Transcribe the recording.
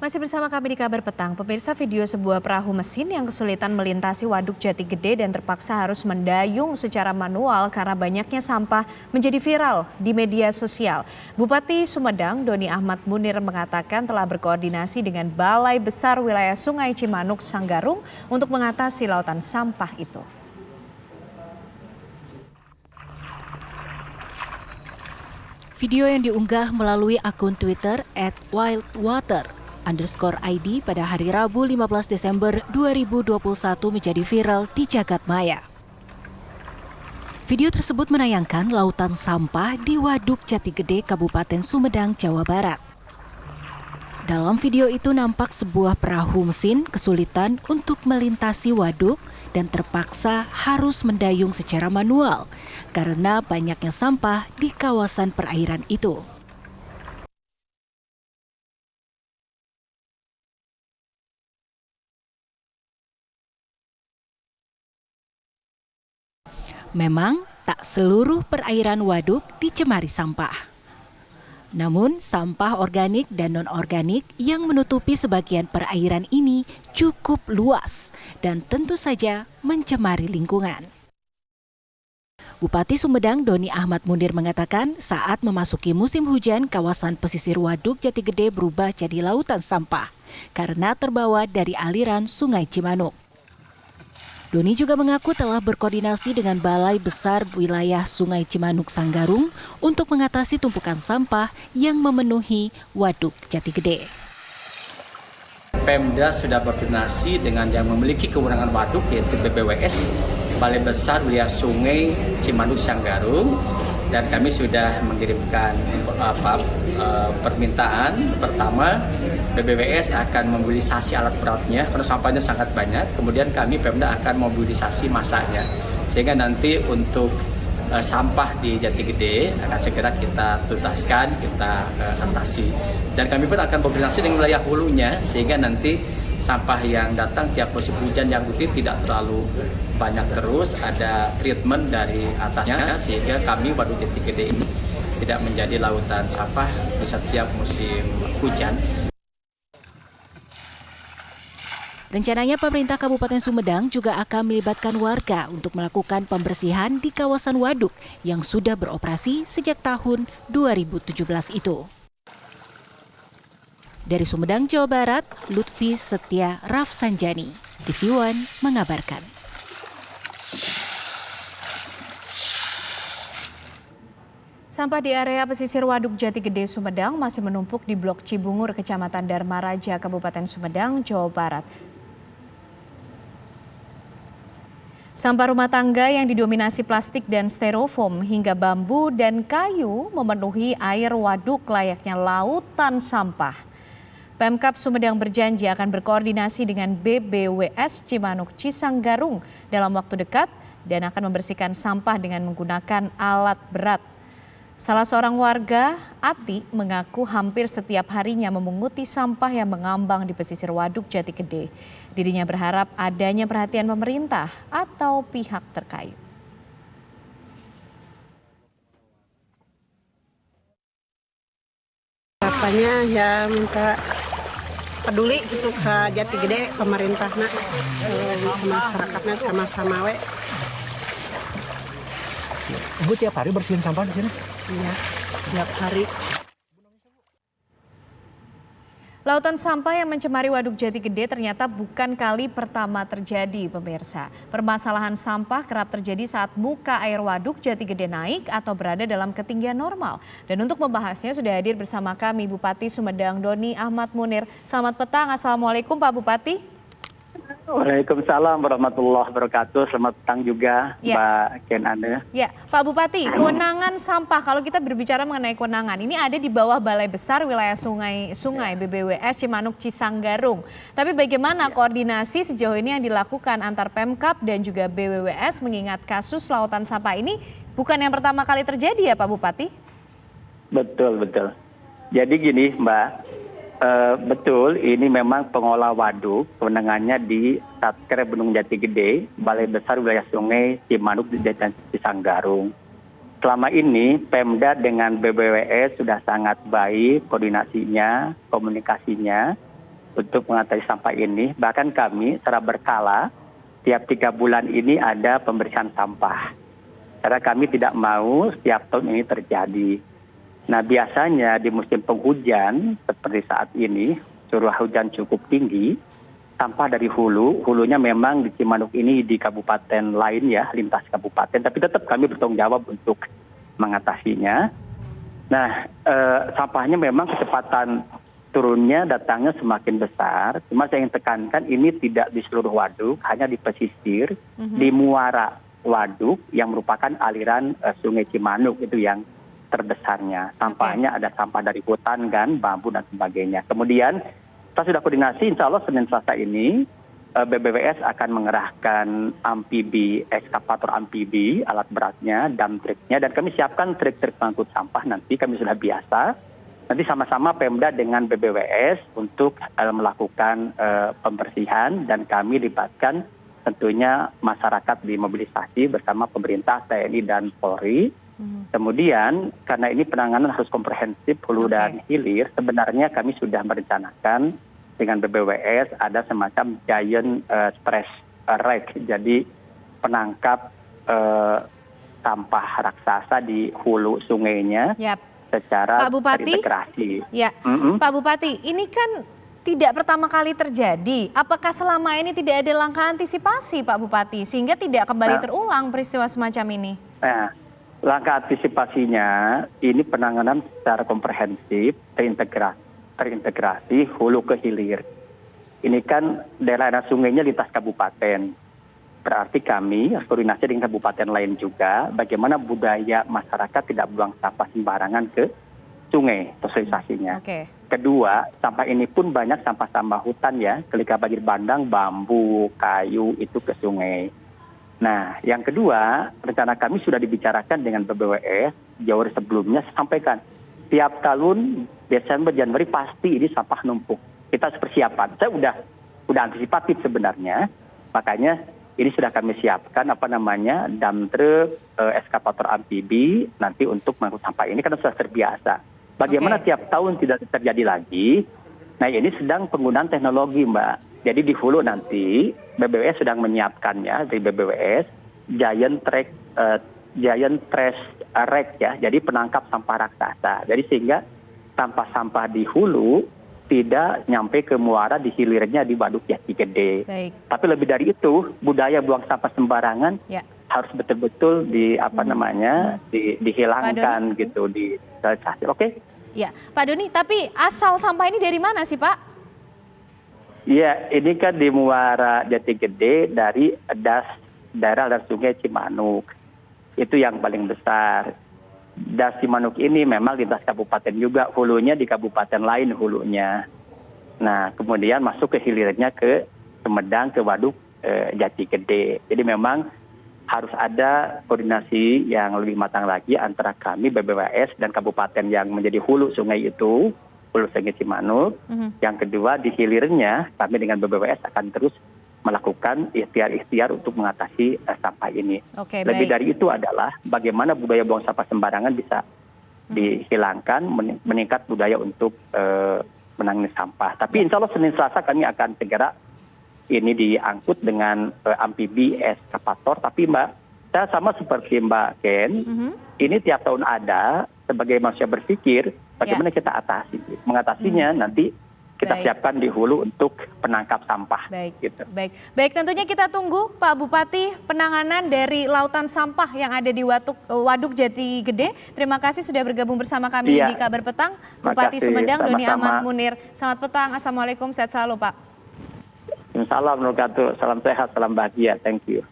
Masih bersama kami di Kabar Petang, pemirsa video sebuah perahu mesin yang kesulitan melintasi Waduk Jati Gede dan terpaksa harus mendayung secara manual karena banyaknya sampah menjadi viral di media sosial. Bupati Sumedang, Doni Ahmad Munir mengatakan telah berkoordinasi dengan Balai Besar Wilayah Sungai Cimanuk Sanggarung untuk mengatasi lautan sampah itu. Video yang diunggah melalui akun Twitter @wildwater_id pada hari Rabu 15 Desember 2021 menjadi viral di jagat maya. Video tersebut menayangkan lautan sampah di Waduk Jati Gede, Kabupaten Sumedang, Jawa Barat. Dalam video itu nampak sebuah perahu mesin kesulitan untuk melintasi waduk dan terpaksa harus mendayung secara manual karena banyaknya sampah di kawasan perairan itu. Memang tak seluruh perairan waduk dicemari sampah. Namun sampah organik dan non-organik yang menutupi sebagian perairan ini cukup luas dan tentu saja mencemari lingkungan. Bupati Sumedang Doni Ahmad Munir mengatakan saat memasuki musim hujan kawasan pesisir Waduk Jati Gede berubah jadi lautan sampah karena terbawa dari aliran Sungai Cimanuk. Doni juga mengaku telah berkoordinasi dengan Balai Besar Wilayah Sungai Cimanuk Sanggarung untuk mengatasi tumpukan sampah yang memenuhi Waduk Jati Gede. Pemda sudah berkoordinasi dengan yang memiliki kewenangan waduk yaitu BPWS, Balai Besar Wilayah Sungai Cimanuk Sanggarung, dan kami sudah mengirimkan permintaan. Pertama, BPWS akan mobilisasi alat beratnya karena sampahnya sangat banyak. Kemudian kami Pemda akan mobilisasi masanya sehingga nanti untuk sampah di Jati Gede akan segera kita tuntaskan, kita atasi. Dan kami pun akan koordinasi dengan wilayah hulunya sehingga nanti sampah yang datang tiap musim hujan yang rutin tidak terlalu banyak terus, ada treatment dari atasnya sehingga kami Waduk Jati Gede ini tidak menjadi lautan sampah di setiap musim hujan. Rencananya pemerintah Kabupaten Sumedang juga akan melibatkan warga untuk melakukan pembersihan di kawasan waduk yang sudah beroperasi sejak tahun 2017 itu. Dari Sumedang, Jawa Barat, Lutfi Setia Rafsanjani, TV One mengabarkan. Sampah di area pesisir Waduk Jati Gede Sumedang masih menumpuk di Blok Cibungur, Kecamatan Dharma Raja, Kabupaten Sumedang, Jawa Barat. Sampah rumah tangga yang didominasi plastik dan styrofoam hingga bambu dan kayu memenuhi air waduk layaknya lautan sampah. Pemkab Sumedang berjanji akan berkoordinasi dengan BBWS Cimanuk Cisanggarung dalam waktu dekat dan akan membersihkan sampah dengan menggunakan alat berat. Salah seorang warga, Ati, mengaku hampir setiap harinya memunguti sampah yang mengambang di pesisir Waduk Jati Gede. Dirinya berharap adanya perhatian pemerintah atau pihak terkait. Harapannya ya minta peduli gitu ke Jati Gede, pemerintahnya, masyarakatnya sama-sama we. Ibu tiap hari bersihin sampah di sini? Iya, tiap hari. Lautan sampah yang mencemari Waduk Jati Gede ternyata bukan kali pertama terjadi, pemirsa. Permasalahan sampah kerap terjadi saat muka air Waduk Jati Gede naik atau berada dalam ketinggian normal. Dan untuk membahasnya sudah hadir bersama kami Bupati Sumedang Doni Ahmad Munir. Selamat petang, Assalamualaikum Pak Bupati. Waalaikumsalam warahmatullahi wabarakatuh. Selamat petang juga, ya. Mbak Ken Ane. Ya, Pak Bupati, kewenangan sampah, kalau kita berbicara mengenai kewenangan, ini ada di bawah Balai Besar Wilayah Sungai BBWS Cimanuk Cisanggarung. Tapi bagaimana koordinasi sejauh ini yang dilakukan antar Pemkab dan juga BWWS mengingat kasus lautan sampah ini bukan yang pertama kali terjadi ya Pak Bupati? Betul. Jadi gini Mbak. Betul, ini memang pengolah waduk, kewenangannya di Satker Gunung Jati Gede, Balai Besar Wilayah Sungai Cimanuk dan Cisanggarung. Selama ini Pemda dengan BBWS sudah sangat baik koordinasinya, komunikasinya, untuk mengatasi sampah ini. Bahkan kami secara berkala tiap 3 bulan ini ada pembersihan sampah. Karena kami tidak mau setiap tahun ini terjadi. Nah, biasanya di musim penghujan seperti saat ini, curah hujan cukup tinggi, sampah dari hulunya memang di Cimanuk ini di kabupaten lain ya, lintas kabupaten, tapi tetap kami bertanggung jawab untuk mengatasinya. Nah, sampahnya memang kecepatan turunnya datangnya semakin besar. Cuma saya ingin tekankan ini tidak di seluruh waduk, hanya di pesisir, di muara waduk yang merupakan aliran Sungai Cimanuk itu yang terbesarnya. Sampahnya ada sampah dari hutan kan, bambu dan sebagainya. Kemudian kita sudah koordinasi, insya Allah Senin Selasa ini BBWS akan mengerahkan amfibi, ekskavator amfibi, alat beratnya, dump truknya, dan kami siapkan truk-truk pengangkut sampah nanti, kami sudah biasa. Nanti sama-sama Pemda dengan BBWS untuk melakukan pembersihan, dan kami libatkan tentunya masyarakat dimobilisasi bersama pemerintah, TNI, dan Polri. Kemudian karena ini penanganan harus komprehensif hulu dan hilir, sebenarnya kami sudah merencanakan dengan BBWS ada semacam giant stress rack, jadi penangkap sampah raksasa di hulu sungainya secara terintegrasi. Ya, Pak Bupati, ini kan tidak pertama kali terjadi. Apakah selama ini tidak ada langkah antisipasi, Pak Bupati, sehingga tidak kembali terulang peristiwa semacam ini? Nah, langkah antisipasinya ini penanganan secara komprehensif, terintegrasi hulu ke hilir. Ini kan daerah sungainya lintas kabupaten. Berarti kami koordinasi dengan kabupaten lain juga bagaimana budaya masyarakat tidak buang sampah sembarangan ke sungai, sosialisasinya. Kedua, sampah ini pun banyak sampah-sampah hutan ya, ketika banjir bandang, bambu, kayu itu ke sungai. Nah, yang kedua, rencana kami sudah dibicarakan dengan BBWS jauh sebelumnya, sampaikan tiap tahun Desember Januari pasti ini sampah numpuk. Kita persiapan. Saya udah antisipatif sebenarnya. Makanya ini sudah kami siapkan dump truk, ekskavator amfibi nanti untuk mengangkut sampah ini karena sudah terbiasa. Bagaimana tiap tahun tidak terjadi lagi? Nah, ini sedang penggunaan teknologi, Mbak. Jadi di hulu nanti BBWS sedang menyiapkannya dari BBWS giant trash rack ya. Jadi penangkap sampah raksasa. Jadi sehingga sampah-sampah di hulu tidak nyampe ke muara di hilirnya di Waduk Jati Gede. Tapi lebih dari itu, budaya buang sampah sembarangan harus betul-betul dihilangkan gitu, disosialisasi. Oke? Ya, Pak Doni, tapi asal sampah ini dari mana sih, Pak? Ya, ini kan di muara Jati Gede dari daerah Sungai Cimanuk. Itu yang paling besar. Das Cimanuk ini memang lintas kabupaten juga, hulunya di kabupaten lain hulunya. Nah, kemudian masuk ke hilirnya ke Sumedang, ke Waduk Jati Gede. Jadi memang harus ada koordinasi yang lebih matang lagi antara kami BBWS dan kabupaten yang menjadi hulu sungai itu, hulu Sungai Cimanuk. Yang kedua di hilirnya kami dengan BBWS akan terus melakukan ikhtiar untuk mengatasi sampah ini. Lebih dari itu adalah bagaimana budaya buang sampah sembarangan bisa dihilangkan, meningkat budaya untuk menangani sampah. Tapi insya Allah Senin Selasa kami akan segera ini diangkut dengan amfibi ekskavator. Tapi Mbak, saya sama seperti Mbak Ken, ini tiap tahun ada. Sebagai manusia berpikir, bagaimana kita atasi. Mengatasinya nanti kita siapkan di hulu untuk penangkap sampah. Baik, tentunya kita tunggu Pak Bupati penanganan dari lautan sampah yang ada di Waduk Jati Gede. Terima kasih sudah bergabung bersama kami di Kabar Petang. Bupati Sumedang Doni Ahmad Munir. Selamat petang, assalamualaikum, sehat selalu Pak. Salam sehat, salam bahagia, thank you.